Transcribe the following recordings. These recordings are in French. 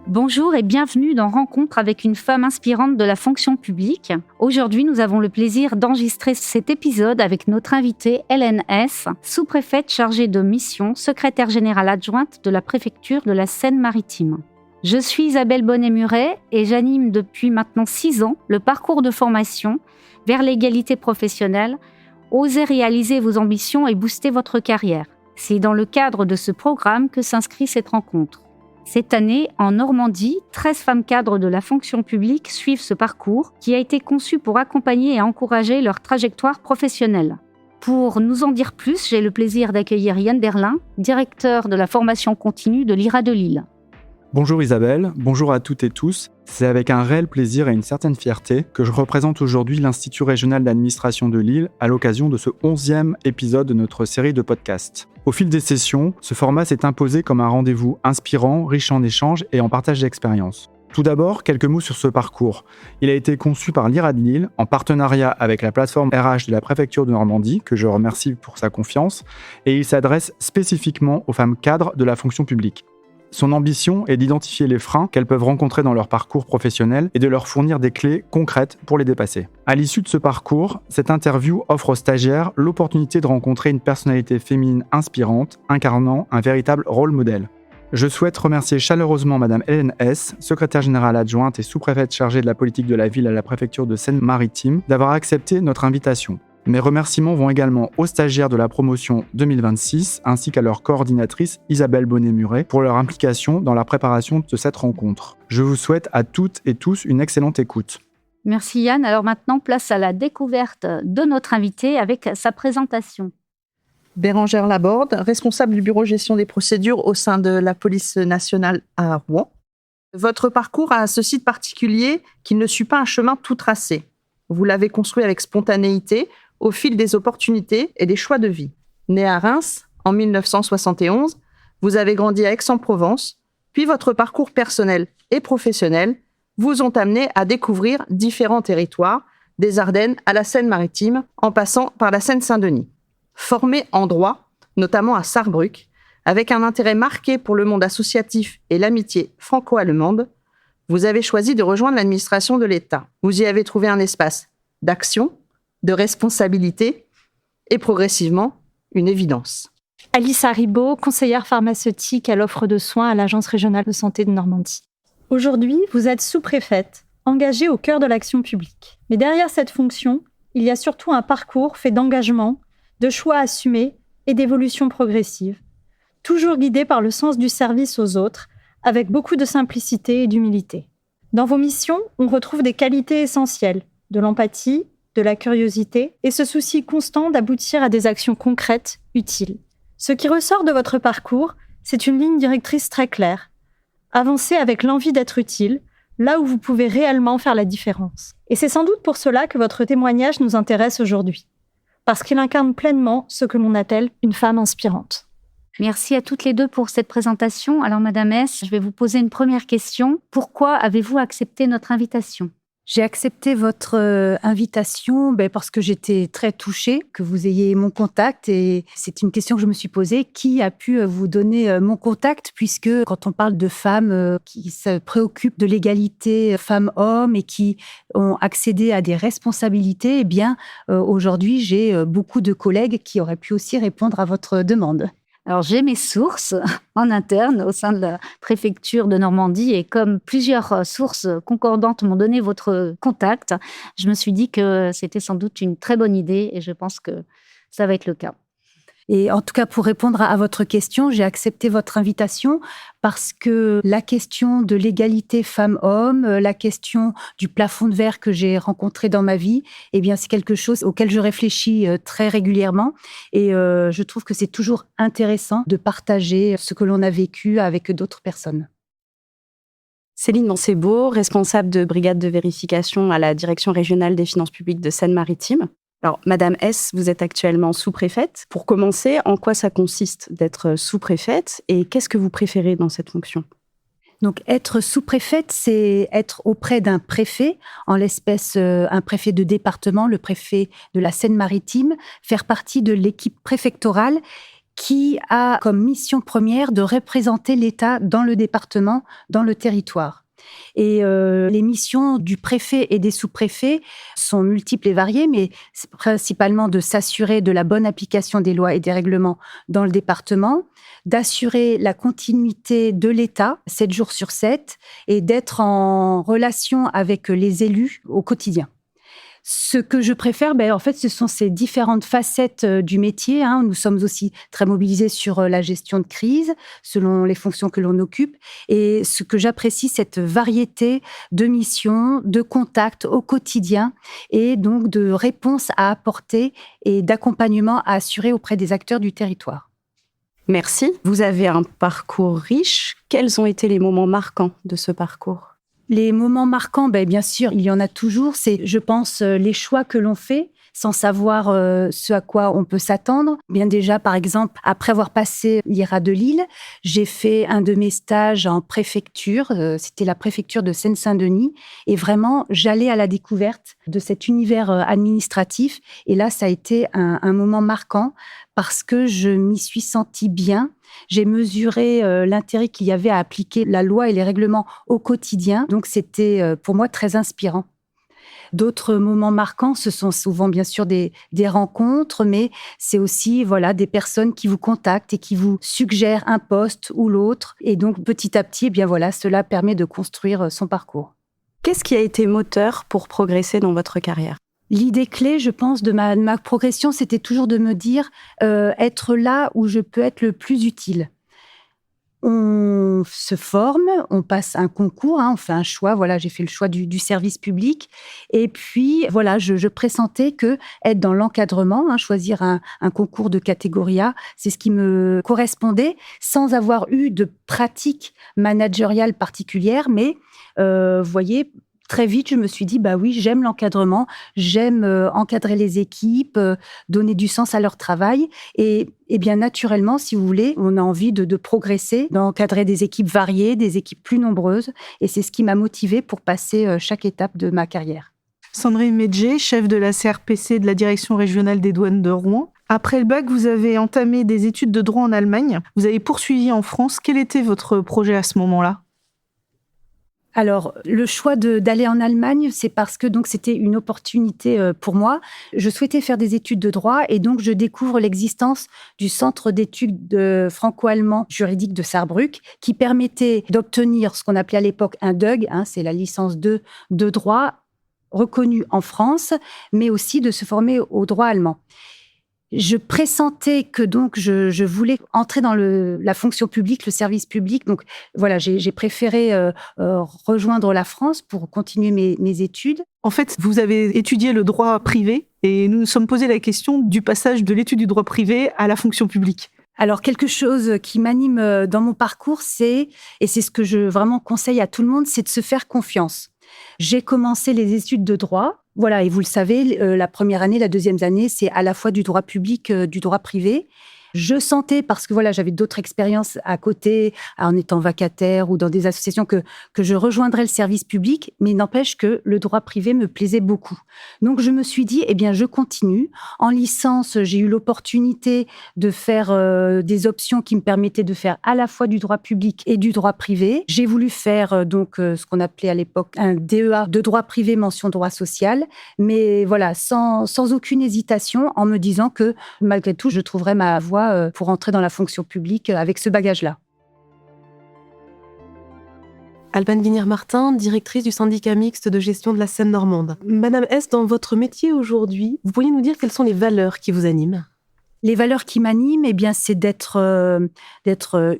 Bonjour et bienvenue dans Rencontre avec une femme inspirante de la fonction publique. Aujourd'hui, nous avons le plaisir d'enregistrer cet épisode avec notre invitée Hélène S., sous-préfète chargée de mission, secrétaire générale adjointe de la préfecture de la Seine-Maritime. Je suis Isabelle Bonnet-Muret et j'anime depuis maintenant 6 ans le parcours de formation vers l'égalité professionnelle. Osez réaliser vos ambitions et booster votre carrière. C'est dans le cadre de ce programme que s'inscrit cette rencontre. Cette année, en Normandie, 13 femmes cadres de la fonction publique suivent ce parcours qui a été conçu pour accompagner et encourager leur trajectoire professionnelle. Pour nous en dire plus, j'ai le plaisir d'accueillir Yann Derlin, directeur de la formation continue de l'IRA de Lille. Bonjour Isabelle, bonjour à toutes et tous. C'est avec un réel plaisir et une certaine fierté que je représente aujourd'hui l'Institut régional d'administration de Lille à l'occasion de ce 11e épisode de notre série de podcasts. Au fil des sessions, ce format s'est imposé comme un rendez-vous inspirant, riche en échanges et en partage d'expériences. Tout d'abord, quelques mots sur ce parcours. Il a été conçu par l'IRA de Lille en partenariat avec la plateforme RH de la préfecture de Normandie, que je remercie pour sa confiance, et il s'adresse spécifiquement aux femmes cadres de la fonction publique. Son ambition est d'identifier les freins qu'elles peuvent rencontrer dans leur parcours professionnel et de leur fournir des clés concrètes pour les dépasser. À l'issue de ce parcours, cette interview offre aux stagiaires l'opportunité de rencontrer une personnalité féminine inspirante, incarnant un véritable rôle modèle. Je souhaite remercier chaleureusement Madame Hélène S., secrétaire générale adjointe et sous-préfète chargée de la politique de la ville à la préfecture de Seine-Maritime, d'avoir accepté notre invitation. Mes remerciements vont également aux stagiaires de la promotion 2026 ainsi qu'à leur coordinatrice Isabelle Bonnet-Muret pour leur implication dans la préparation de cette rencontre. Je vous souhaite à toutes et tous une excellente écoute. Merci Yann. Alors maintenant, place à la découverte de notre invitée avec sa présentation. Bérangère Laborde, responsable du bureau gestion des procédures au sein de la police nationale à Rouen. Votre parcours a ceci de particulier qu'il ne suit pas un chemin tout tracé. Vous l'avez construit avec spontanéité, au fil des opportunités et des choix de vie. Né à Reims en 1971, vous avez grandi à Aix-en-Provence, puis votre parcours personnel et professionnel vous ont amené à découvrir différents territoires, des Ardennes à la Seine-Maritime, en passant par la Seine-Saint-Denis. Formé en droit, notamment à Sarrebruck, avec un intérêt marqué pour le monde associatif et l'amitié franco-allemande, vous avez choisi de rejoindre l'administration de l'État. Vous y avez trouvé un espace d'action, de responsabilité et progressivement une évidence. Alice Haribo, conseillère pharmaceutique à l'offre de soins à l'Agence régionale de santé de Normandie. Aujourd'hui, vous êtes sous-préfète, engagée au cœur de l'action publique. Mais derrière cette fonction, il y a surtout un parcours fait d'engagement, de choix assumés et d'évolution progressive, toujours guidé par le sens du service aux autres, avec beaucoup de simplicité et d'humilité. Dans vos missions, on retrouve des qualités essentielles, de l'empathie, de la curiosité et ce souci constant d'aboutir à des actions concrètes, utiles. Ce qui ressort de votre parcours, c'est une ligne directrice très claire. Avancer avec l'envie d'être utile, là où vous pouvez réellement faire la différence. Et c'est sans doute pour cela que votre témoignage nous intéresse aujourd'hui, parce qu'il incarne pleinement ce que l'on appelle une femme inspirante. Merci à toutes les deux pour cette présentation. Alors Madame S., je vais vous poser une première question. Pourquoi avez-vous accepté notre invitation ? J'ai accepté votre invitation parce que j'étais très touchée que vous ayez mon contact et c'est une question que je me suis posée. Qui a pu vous donner mon contact puisque quand on parle de femmes qui se préoccupent de l'égalité femmes-hommes et qui ont accédé à des responsabilités, eh bien aujourd'hui j'ai beaucoup de collègues qui auraient pu aussi répondre à votre demande. Alors, j'ai mes sources en interne au sein de la préfecture de Normandie et comme plusieurs sources concordantes m'ont donné votre contact, je me suis dit que c'était sans doute une très bonne idée et je pense que ça va être le cas. Et en tout cas, pour répondre à votre question, j'ai accepté votre invitation parce que la question de l'égalité femmes-hommes, la question du plafond de verre que j'ai rencontré dans ma vie, eh bien, c'est quelque chose auquel je réfléchis très régulièrement. Et je trouve que c'est toujours intéressant de partager ce que l'on a vécu avec d'autres personnes. Céline Mancebo, responsable de brigade de vérification à la Direction régionale des finances publiques de Seine-Maritime. Alors, Madame S., vous êtes actuellement sous-préfète. Pour commencer, en quoi ça consiste d'être sous-préfète et qu'est-ce que vous préférez dans cette fonction ? Donc, être sous-préfète, c'est être auprès d'un préfet, en l'espèce un préfet de département, le préfet de la Seine-Maritime, faire partie de l'équipe préfectorale qui a comme mission première de représenter l'État dans le département, dans le territoire. Et les missions du préfet et des sous-préfets sont multiples et variées, mais c'est principalement de s'assurer de la bonne application des lois et des règlements dans le département, d'assurer la continuité de l'État 7 jours sur 7 et d'être en relation avec les élus au quotidien. Ce que je préfère, en fait, ce sont ces différentes facettes du métier. Nous sommes aussi très mobilisés sur la gestion de crise, selon les fonctions que l'on occupe. Et ce que j'apprécie, cette variété de missions, de contacts au quotidien et donc de réponses à apporter et d'accompagnement à assurer auprès des acteurs du territoire. Merci. Vous avez un parcours riche. Quels ont été les moments marquants de ce parcours ? Les moments marquants, bien sûr, il y en a toujours. C'est, je pense, les choix que l'on fait sans savoir ce à quoi on peut s'attendre. Bien déjà, par exemple, après avoir passé l'IRA de Lille, j'ai fait un de mes stages en préfecture. C'était la préfecture de Seine-Saint-Denis. Et vraiment, j'allais à la découverte de cet univers administratif. Et là, ça a été un moment marquant parce que je m'y suis sentie bien. J'ai mesuré l'intérêt qu'il y avait à appliquer la loi et les règlements au quotidien. Donc, c'était pour moi très inspirant. D'autres moments marquants, ce sont souvent bien sûr des rencontres, mais c'est aussi des personnes qui vous contactent et qui vous suggèrent un poste ou l'autre. Et donc, petit à petit, cela permet de construire son parcours. Qu'est-ce qui a été moteur pour progresser dans votre carrière ? L'idée clé, je pense, de ma progression, c'était toujours de me dire être là où je peux être le plus utile. On se forme, on passe un concours, on fait un choix. J'ai fait le choix du service public. Et puis, je pressentais que être dans l'encadrement, choisir un concours de catégorie A, c'est ce qui me correspondait, sans avoir eu de pratique managériale particulière. Mais, très vite, je me suis dit, oui, j'aime l'encadrement, j'aime encadrer les équipes, donner du sens à leur travail. Et bien, naturellement, si vous voulez, on a envie de progresser, d'encadrer des équipes variées, des équipes plus nombreuses. Et c'est ce qui m'a motivée pour passer chaque étape de ma carrière. Sandrine Medjé, chef de la CRPC de la Direction régionale des douanes de Rouen. Après le bac, vous avez entamé des études de droit en Allemagne. Vous avez poursuivi en France. Quel était votre projet à ce moment-là ? Alors, le choix d'aller en Allemagne, c'est parce que c'était une opportunité pour moi. Je souhaitais faire des études de droit et donc je découvre l'existence du Centre d'études franco-allemand juridique de Saarbrück qui permettait d'obtenir ce qu'on appelait à l'époque un DUG, c'est la licence 2 de droit reconnue en France, mais aussi de se former au droit allemand. Je pressentais que je voulais entrer dans la fonction publique, le service public. Donc j'ai préféré rejoindre la France pour continuer mes études. En fait, vous avez étudié le droit privé et nous nous sommes posé la question du passage de l'étude du droit privé à la fonction publique. Alors, quelque chose qui m'anime dans mon parcours, et c'est ce que je vraiment conseille à tout le monde, c'est de se faire confiance. J'ai commencé les études de droit. Et vous le savez, la première année, la deuxième année, c'est à la fois du droit public, du droit privé. Je sentais, parce que j'avais d'autres expériences à côté, en étant vacataire ou dans des associations, que je rejoindrais le service public, mais il n'empêche que le droit privé me plaisait beaucoup. Donc, je me suis dit, je continue. En licence, j'ai eu l'opportunité de faire des options qui me permettaient de faire à la fois du droit public et du droit privé. J'ai voulu faire ce qu'on appelait à l'époque un DEA de droit privé mention droit social, mais sans aucune hésitation, en me disant que malgré tout, je trouverais ma voie pour entrer dans la fonction publique avec ce bagage-là. Alban Guinière-Martin, directrice du syndicat mixte de gestion de la Seine-Normande. Madame S, dans votre métier aujourd'hui, vous pourriez nous dire quelles sont les valeurs qui vous animent ? Les valeurs qui m'animent, c'est d'être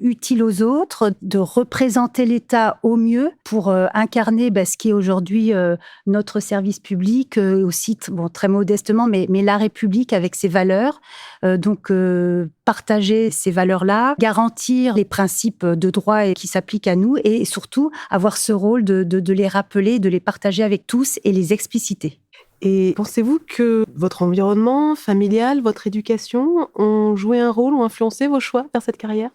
utile aux autres, de représenter l'État au mieux pour incarner ce qui est aujourd'hui notre service public, aussi très modestement, mais la République avec ses valeurs. Partager ces valeurs-là, garantir les principes de droit qui s'appliquent à nous et surtout avoir ce rôle de les rappeler, de les partager avec tous et les expliciter. Et pensez-vous que votre environnement familial, votre éducation ont joué un rôle ou influencé vos choix vers cette carrière ?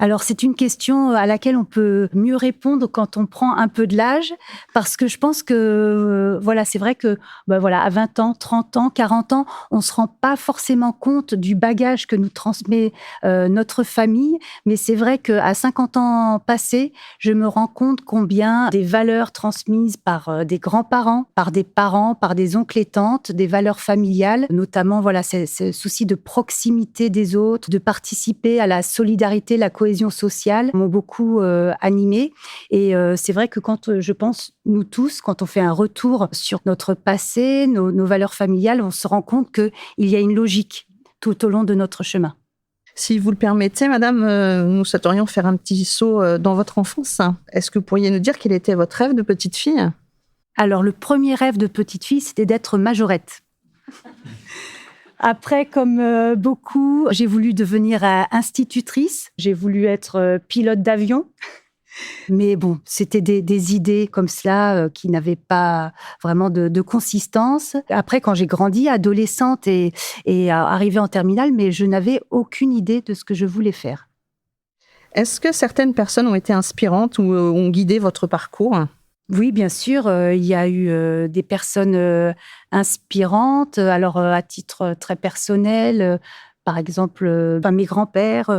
Alors, c'est une question à laquelle on peut mieux répondre quand on prend un peu de l'âge, parce que je pense que, c'est vrai que, à 20 ans, 30 ans, 40 ans, on ne se rend pas forcément compte du bagage que nous transmet notre famille, mais c'est vrai qu'à 50 ans passés, je me rends compte combien des valeurs transmises par des grands-parents, par des oncles et tantes, des valeurs familiales, notamment, ce souci de proximité des autres, de participer à la solidarité, la cohésion sociale m'ont beaucoup animée. Et c'est vrai que quand je pense, nous tous, quand on fait un retour sur notre passé, nos valeurs familiales, on se rend compte qu'il y a une logique tout au long de notre chemin. Si vous le permettez, madame, nous souhaiterions faire un petit saut dans votre enfance. Est-ce que vous pourriez nous dire quel était votre rêve de petite fille ? Alors, le premier rêve de petite fille, c'était d'être majorette. Après, comme beaucoup, j'ai voulu devenir institutrice. J'ai voulu être pilote d'avion. Mais bon, c'était des idées comme cela qui n'avaient pas vraiment de consistance. Après, quand j'ai grandi, adolescente et arrivée en terminale, mais je n'avais aucune idée de ce que je voulais faire. Est-ce que certaines personnes ont été inspirantes ou ont guidé votre parcours ? Oui, bien sûr, il y a eu des personnes inspirantes. Alors, à titre très personnel, par exemple, mes grands-pères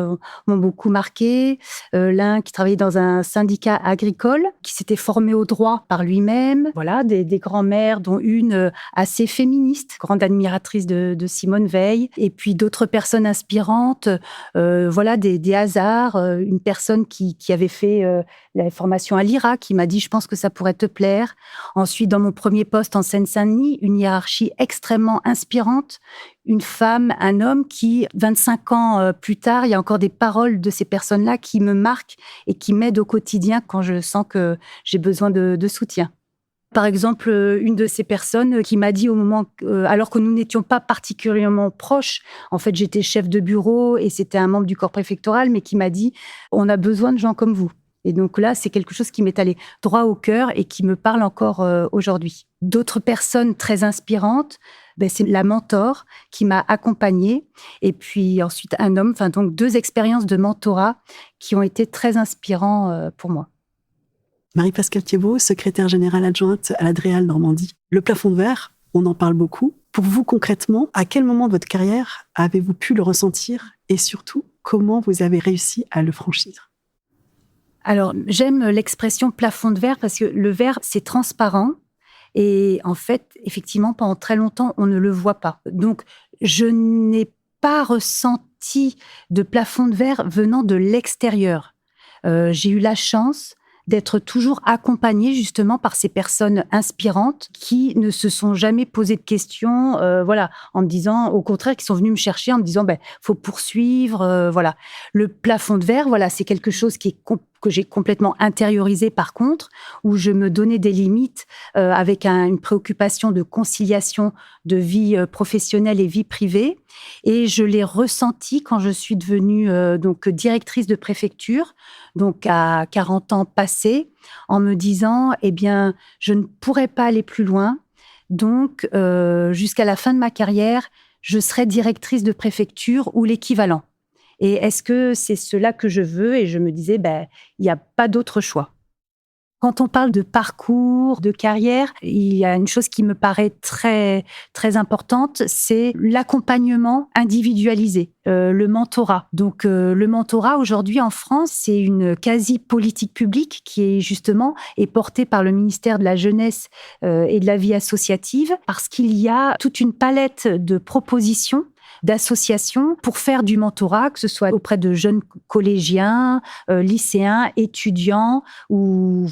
m'ont beaucoup marqué. L'un qui travaillait dans un syndicat agricole, qui s'était formé au droit par lui-même. Voilà, des grands-mères, dont une assez féministe, grande admiratrice de Simone Veil. Et puis d'autres personnes inspirantes, des hasards. Une personne qui avait fait la formation à l'IRA, qui m'a dit « je pense que ça pourrait te plaire ». Ensuite, dans mon premier poste en Seine-Saint-Denis, une hiérarchie extrêmement inspirante. Une femme, un homme qui, 25 ans plus tard, il y a encore des paroles de ces personnes-là qui me marquent et qui m'aident au quotidien quand je sens que j'ai besoin de soutien. Par exemple, une de ces personnes qui m'a dit au moment, alors que nous n'étions pas particulièrement proches, en fait j'étais chef de bureau et c'était un membre du corps préfectoral, mais qui m'a dit « on a besoin de gens comme vous ». Et donc là, c'est quelque chose qui m'est allé droit au cœur et qui me parle encore aujourd'hui. D'autres personnes très inspirantes, c'est la mentor qui m'a accompagnée. Et puis ensuite, un homme, donc 2 expériences de mentorat qui ont été très inspirants pour moi. Marie-Pascale Thiebaud, secrétaire générale adjointe à la DREAL Normandie. Le plafond de verre, on en parle beaucoup. Pour vous, concrètement, à quel moment de votre carrière avez-vous pu le ressentir et surtout, comment vous avez réussi à le franchir ? Alors, j'aime l'expression plafond de verre parce que le verre, c'est transparent. Et en fait, effectivement, pendant très longtemps, on ne le voit pas. Donc, je n'ai pas ressenti de plafond de verre venant de l'extérieur. J'ai eu la chance d'être toujours accompagnée justement par ces personnes inspirantes qui ne se sont jamais posé de questions, en me disant, au contraire, qui sont venues me chercher en me disant, faut poursuivre, Le plafond de verre, c'est quelque chose que j'ai complètement intériorisé par contre, où je me donnais des limites avec une préoccupation de conciliation de vie professionnelle et vie privée. Et je l'ai ressenti quand je suis devenue directrice de préfecture, donc à 40 ans passés, en me disant, je ne pourrais pas aller plus loin. Donc, jusqu'à la fin de ma carrière, je serai directrice de préfecture ou l'équivalent. Et est-ce que c'est cela que je veux ? Et je me disais, il n'y a pas d'autre choix. Quand on parle de parcours, de carrière, il y a une chose qui me paraît très, très importante, c'est l'accompagnement individualisé, le mentorat. Donc, le mentorat, aujourd'hui, en France, c'est une quasi-politique publique qui est portée par le ministère de la Jeunesse et de la vie associative, parce qu'il y a toute une palette de propositions d'associations pour faire du mentorat, que ce soit auprès de jeunes collégiens, lycéens, étudiants, ou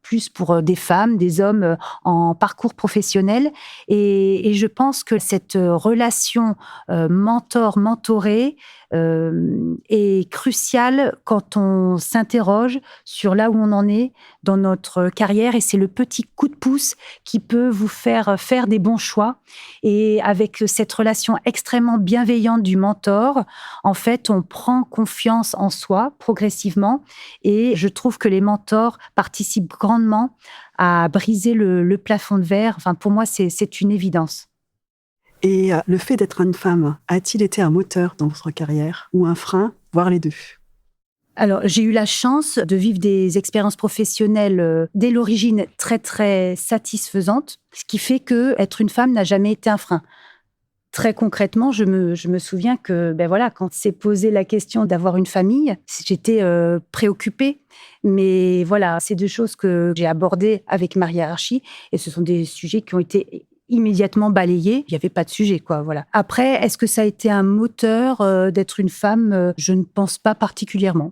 plus pour des femmes, des hommes en parcours professionnel. Et je pense que cette relation mentor-mentoré est cruciale quand on s'interroge sur là où on en est dans notre carrière, et c'est le petit coup de pouce qui peut vous faire des bons choix. Et avec cette relation extrêmement bienveillante du mentor, en fait, on prend confiance en soi progressivement, et je trouve que les mentors participent grandement à briser le plafond de verre. Pour moi, c'est une évidence. Et le fait d'être une femme, a-t-il été un moteur dans votre carrière ou un frein, voire les deux ? Alors, j'ai eu la chance de vivre des expériences professionnelles dès l'origine très, très satisfaisantes, ce qui fait que être une femme n'a jamais été un frein. Très concrètement, je me souviens que, quand s'est posée la question d'avoir une famille, j'étais préoccupée. Mais voilà, c'est deux choses que j'ai abordées avec ma hiérarchie et ce sont des sujets qui ont été immédiatement balayés. Il n'y avait pas de sujet, quoi. Voilà. Après, est-ce que ça a été un moteur d'être une femme ? Je ne pense pas particulièrement.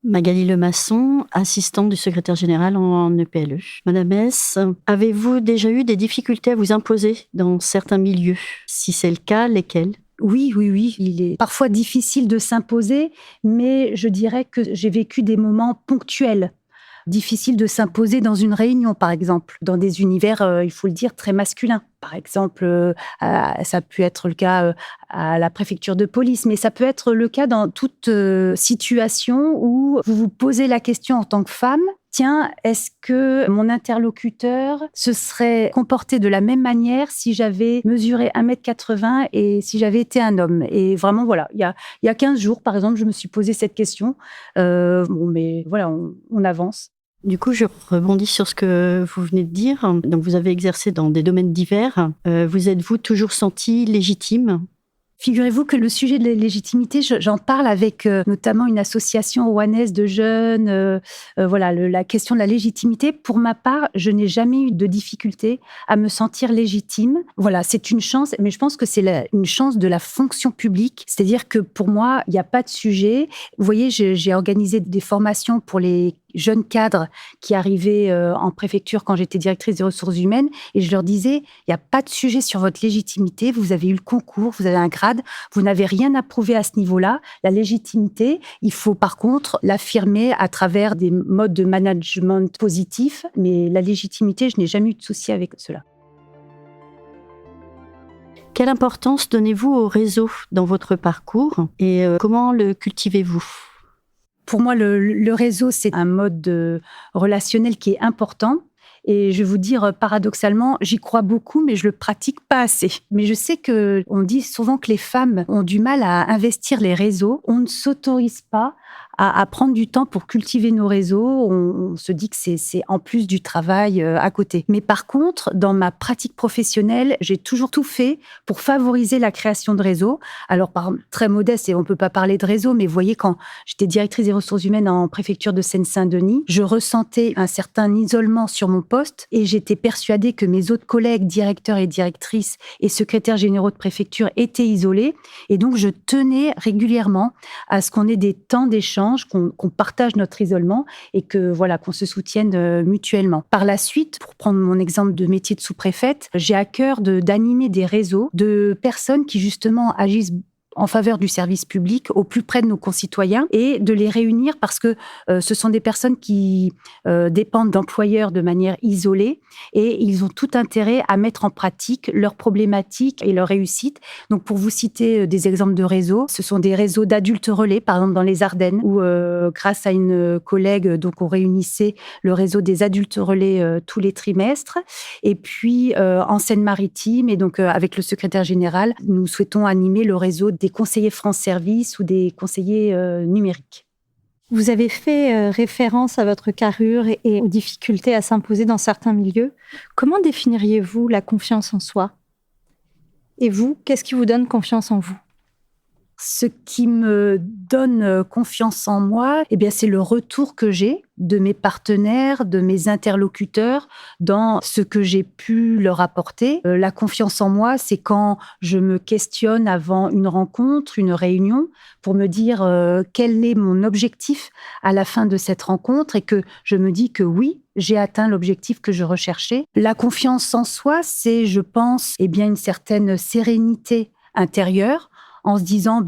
Magali Lemasson, assistante du secrétaire général en EPLE. Madame S, avez-vous déjà eu des difficultés à vous imposer dans certains milieux ? Si c'est le cas, lesquels ? Oui. Il est parfois difficile de s'imposer, mais je dirais que j'ai vécu des moments ponctuels. Difficile de s'imposer dans une réunion, par exemple, dans des univers, il faut le dire, très masculins. Par exemple, ça peut être le cas à la préfecture de police, mais ça peut être le cas dans toute situation où vous vous posez la question en tant que femme, tiens, est-ce que mon interlocuteur se serait comporté de la même manière si j'avais mesuré 1m80 et si j'avais été un homme ? Et vraiment, voilà, il y a 15 jours, par exemple, je me suis posé cette question. Mais voilà, on avance. Du coup, je rebondis sur ce que vous venez de dire. Donc, vous avez exercé dans des domaines divers. Vous êtes-vous toujours sentie légitime ? Figurez-vous que le sujet de la légitimité, j'en parle avec notamment une association rouennaise de jeunes. La question de la légitimité, pour ma part, je n'ai jamais eu de difficulté à me sentir légitime. Voilà, c'est une chance, mais je pense que c'est une chance de la fonction publique. C'est-à-dire que pour moi, il n'y a pas de sujet. Vous voyez, j'ai organisé des formations pour les jeunes cadres qui arrivaient en préfecture quand j'étais directrice des ressources humaines et je leur disais, il n'y a pas de sujet sur votre légitimité, vous avez eu le concours, vous avez un grade, vous n'avez rien à prouver à ce niveau-là. La légitimité, il faut par contre l'affirmer à travers des modes de management positifs, mais la légitimité, je n'ai jamais eu de souci avec cela. Quelle importance donnez-vous au réseau dans votre parcours et comment le cultivez-vous ? Pour moi, le réseau, c'est un mode relationnel qui est important. Et je vais vous dire, paradoxalement, j'y crois beaucoup, mais je le pratique pas assez. Mais je sais qu'on dit souvent que les femmes ont du mal à investir les réseaux. On ne s'autorise pas à prendre du temps pour cultiver nos réseaux. On se dit que c'est en plus du travail à côté. Mais par contre, dans ma pratique professionnelle, j'ai toujours tout fait pour favoriser la création de réseaux. Alors, très modeste, et on ne peut pas parler de réseau, mais vous voyez, quand j'étais directrice des ressources humaines en préfecture de Seine-Saint-Denis, je ressentais un certain isolement sur mon poste et j'étais persuadée que mes autres collègues, directeurs et directrices et secrétaires généraux de préfecture étaient isolés. Et donc, je tenais régulièrement à ce qu'on ait des temps d'échange, qu'on partage notre isolement et qu'on se soutienne mutuellement. Par la suite, pour prendre mon exemple de métier de sous-préfète, j'ai à cœur d'animer des réseaux de personnes qui justement agissent en faveur du service public au plus près de nos concitoyens et de les réunir parce que ce sont des personnes qui dépendent d'employeurs de manière isolée et ils ont tout intérêt à mettre en pratique leurs problématiques et leurs réussites. Donc, pour vous citer des exemples de réseaux, ce sont des réseaux d'adultes relais, par exemple dans les Ardennes, où grâce à une collègue, donc on réunissait le réseau des adultes relais tous les trimestres. Et puis, en Seine-Maritime, et donc avec le secrétaire général, nous souhaitons animer le réseau des conseillers France Service ou des conseillers numériques. Vous avez fait référence à votre carrure et aux difficultés à s'imposer dans certains milieux. Comment définiriez-vous la confiance en soi ? Et vous, qu'est-ce qui vous donne confiance en vous ? Ce qui me donne confiance en moi, c'est le retour que j'ai de mes partenaires, de mes interlocuteurs dans ce que j'ai pu leur apporter. La confiance en moi, c'est quand je me questionne avant une rencontre, une réunion, pour me dire quel est mon objectif à la fin de cette rencontre et que je me dis que oui, j'ai atteint l'objectif que je recherchais. La confiance en soi, c'est, je pense, une certaine sérénité intérieure, en se disant,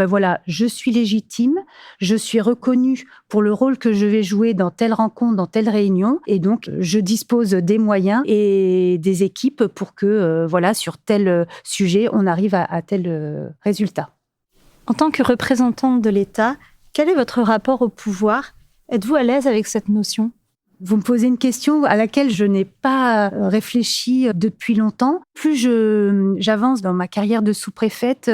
je suis légitime, je suis reconnue pour le rôle que je vais jouer dans telle rencontre, dans telle réunion, et donc je dispose des moyens et des équipes pour que, sur tel sujet, on arrive à tel résultat. En tant que représentante de l'État, quel est votre rapport au pouvoir ? Êtes-vous à l'aise avec cette notion ? Vous me posez une question à laquelle je n'ai pas réfléchi depuis longtemps. Plus j'avance dans ma carrière de sous-préfète,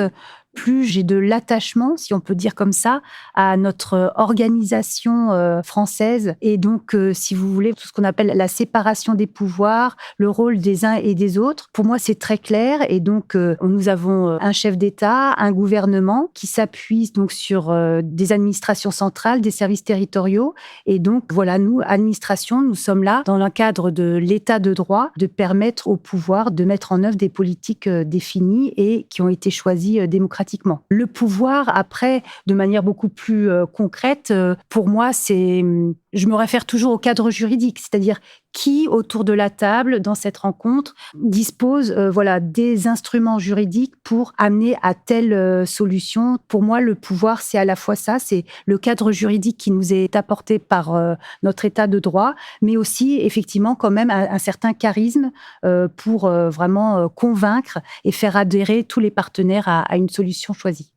plus j'ai de l'attachement, si on peut dire comme ça, à notre organisation française. Et donc, si vous voulez, tout ce qu'on appelle la séparation des pouvoirs, le rôle des uns et des autres, pour moi, c'est très clair. Et donc, nous avons un chef d'État, un gouvernement qui s'appuie donc sur des administrations centrales, des services territoriaux. Et donc, voilà, nous, administration, nous sommes là dans le cadre de l'état de droit, de permettre au pouvoir de mettre en œuvre des politiques définies et qui ont été choisies démocratiquement. Le pouvoir, après, de manière beaucoup plus concrète, pour moi, je me réfère toujours au cadre juridique, c'est-à-dire qui, autour de la table, dans cette rencontre, dispose des instruments juridiques pour amener à telle solution. Pour moi, le pouvoir, c'est à la fois ça, c'est le cadre juridique qui nous est apporté par notre état de droit, mais aussi, effectivement, quand même, un certain charisme pour vraiment convaincre et faire adhérer tous les partenaires à une solution choisie.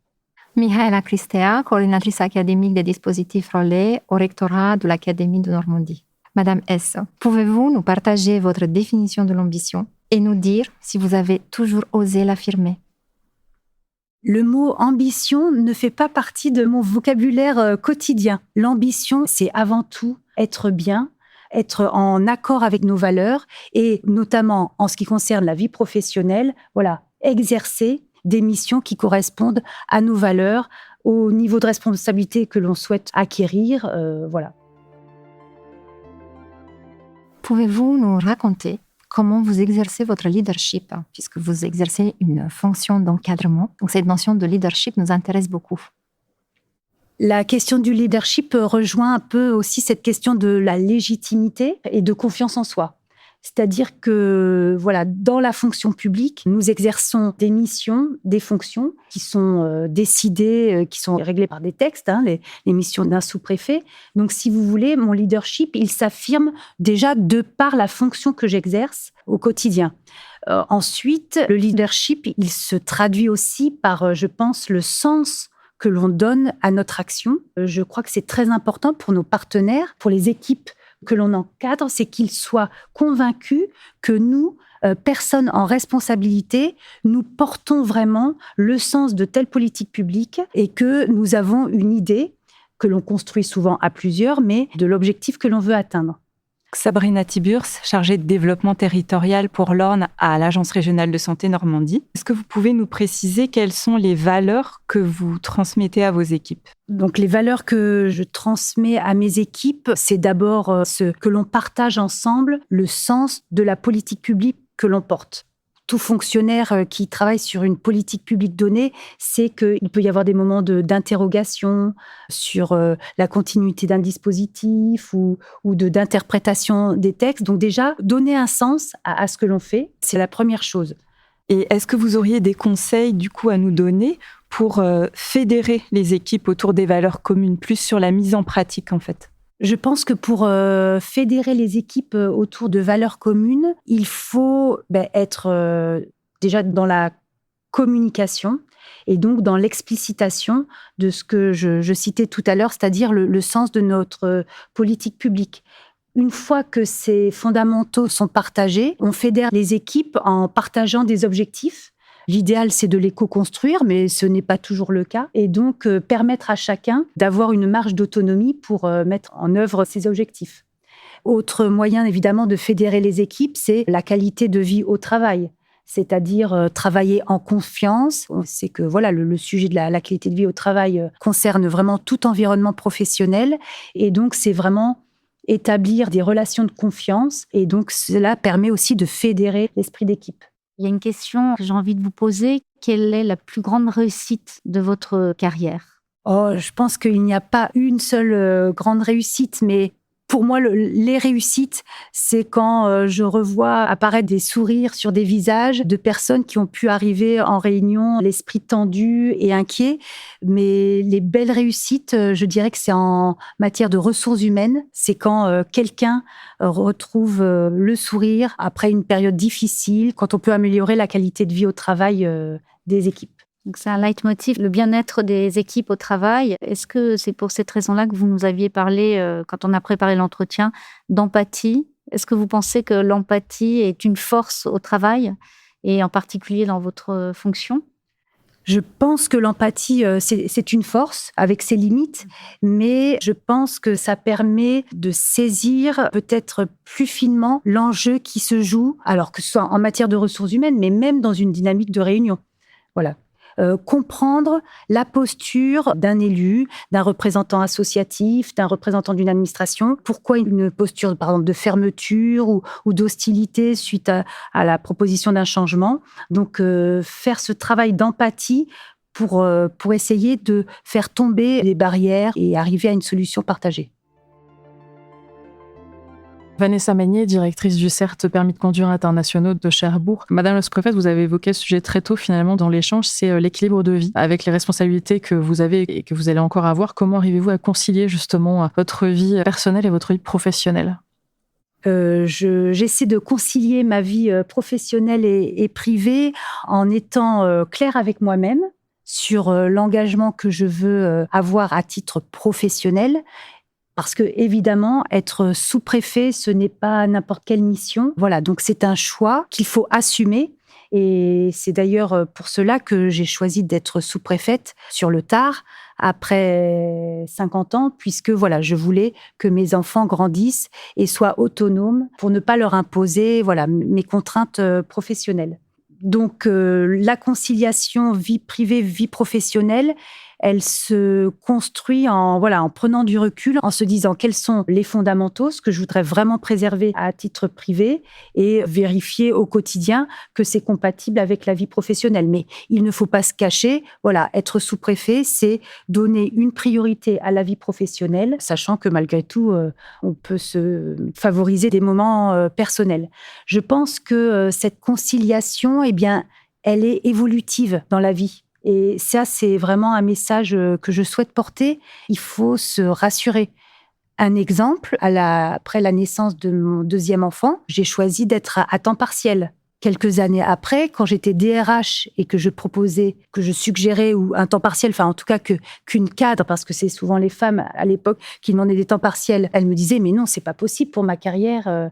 Mihaela Cristea, coordinatrice académique des dispositifs relais au rectorat de l'Académie de Normandie. Madame S, pouvez-vous nous partager votre définition de l'ambition et nous dire si vous avez toujours osé l'affirmer? Le mot ambition ne fait pas partie de mon vocabulaire quotidien. L'ambition, c'est avant tout être bien, être en accord avec nos valeurs et notamment en ce qui concerne la vie professionnelle, exercer des missions qui correspondent à nos valeurs, au niveau de responsabilité que l'on souhaite acquérir, Pouvez-vous nous raconter comment vous exercez votre leadership, puisque vous exercez une fonction d'encadrement? Donc cette notion de leadership nous intéresse beaucoup. La question du leadership rejoint un peu aussi cette question de la légitimité et de confiance en soi. C'est-à-dire que, dans la fonction publique, nous exerçons des missions, des fonctions qui sont décidées, qui sont réglées par des textes, les missions d'un sous-préfet. Donc, si vous voulez, mon leadership, il s'affirme déjà de par la fonction que j'exerce au quotidien. Ensuite, le leadership, il se traduit aussi par, je pense, le sens que l'on donne à notre action. Je crois que c'est très important pour nos partenaires, pour les équipes que l'on encadre, c'est qu'ils soient convaincus que nous, personnes en responsabilité, nous portons vraiment le sens de telle politique publique et que nous avons une idée que l'on construit souvent à plusieurs, mais de l'objectif que l'on veut atteindre. Sabrina Tiburce, chargée de développement territorial pour l'Orne à l'Agence régionale de santé Normandie. Est-ce que vous pouvez nous préciser quelles sont les valeurs que vous transmettez à vos équipes? Donc les valeurs que je transmets à mes équipes, c'est d'abord ce que l'on partage ensemble, le sens de la politique publique que l'on porte. Tout fonctionnaire qui travaille sur une politique publique donnée sait qu'il peut y avoir des moments d'interrogation sur la continuité d'un dispositif ou d'interprétation des textes. Donc déjà, donner un sens à ce que l'on fait, c'est la première chose. Et est-ce que vous auriez des conseils du coup à nous donner pour fédérer les équipes autour des valeurs communes, plus sur la mise en pratique en fait? Je pense que pour fédérer les équipes autour de valeurs communes, il faut être déjà dans la communication et donc dans l'explicitation de ce que je citais tout à l'heure, c'est-à-dire le sens de notre politique publique. Une fois que ces fondamentaux sont partagés, on fédère les équipes en partageant des objectifs. L'idéal, c'est de les co-construire, mais ce n'est pas toujours le cas. Et donc, permettre à chacun d'avoir une marge d'autonomie pour mettre en œuvre ses objectifs. Autre moyen, évidemment, de fédérer les équipes, c'est la qualité de vie au travail. C'est-à-dire travailler en confiance. On sait que le sujet de la qualité de vie au travail concerne vraiment tout environnement professionnel. Et donc, c'est vraiment établir des relations de confiance. Et donc, cela permet aussi de fédérer l'esprit d'équipe. Il y a une question que j'ai envie de vous poser. Quelle est la plus grande réussite de votre carrière? Je pense qu'il n'y a pas une seule grande réussite, mais pour moi, les réussites, c'est quand je revois apparaître des sourires sur des visages de personnes qui ont pu arriver en réunion, l'esprit tendu et inquiet. Mais les belles réussites, je dirais que c'est en matière de ressources humaines. C'est quand quelqu'un retrouve le sourire après une période difficile, quand on peut améliorer la qualité de vie au travail des équipes. Donc c'est un leitmotiv, le bien-être des équipes au travail. Est-ce que c'est pour cette raison-là que vous nous aviez parlé, quand on a préparé l'entretien, d'empathie? Est-ce que vous pensez que l'empathie est une force au travail, et en particulier dans votre fonction? Je pense que l'empathie, c'est une force avec ses limites, mais je pense que ça permet de saisir peut-être plus finement l'enjeu qui se joue, alors que ce soit en matière de ressources humaines, mais même dans une dynamique de réunion. Voilà. Comprendre la posture d'un élu, d'un représentant associatif, d'un représentant d'une administration. Pourquoi une posture, par exemple, de fermeture ou d'hostilité suite à la proposition d'un changement. Donc, faire ce travail d'empathie pour essayer de faire tomber les barrières et arriver à une solution partagée. Vanessa Magnier, directrice du CERT Permis de conduire internationaux de Cherbourg. Madame la sous-préfète, vous avez évoqué ce sujet très tôt finalement dans l'échange, c'est l'équilibre de vie. Avec les responsabilités que vous avez et que vous allez encore avoir, comment arrivez-vous à concilier justement votre vie personnelle et votre vie professionnelle ? J'essaie de concilier ma vie professionnelle et privée en étant claire avec moi-même sur l'engagement que je veux avoir à titre professionnel. Parce que, évidemment, être sous-préfet, ce n'est pas n'importe quelle mission. Voilà, donc c'est un choix qu'il faut assumer. Et c'est d'ailleurs pour cela que j'ai choisi d'être sous-préfète sur le tard, après 50 ans, puisque voilà, je voulais que mes enfants grandissent et soient autonomes pour ne pas leur imposer voilà, mes contraintes professionnelles. Donc, la conciliation vie privée, vie professionnelle, elle se construit en prenant du recul, en se disant quels sont les fondamentaux, ce que je voudrais vraiment préserver à titre privé et vérifier au quotidien que c'est compatible avec la vie professionnelle. Mais il ne faut pas se cacher. Voilà, être sous-préfet, c'est donner une priorité à la vie professionnelle, sachant que malgré tout, on peut se favoriser des moments personnels. Je pense que cette conciliation, elle est évolutive dans la vie. Et ça, c'est vraiment un message que je souhaite porter. Il faut se rassurer. Un exemple, après la naissance de mon deuxième enfant, j'ai choisi d'être à temps partiel. Quelques années après, quand j'étais DRH et que je proposais, que je suggérais ou un temps partiel, enfin en tout cas qu'une cadre, parce que c'est souvent les femmes à l'époque qui demandaient des temps partiels, elles me disaient « mais non, c'est pas possible pour ma carrière ».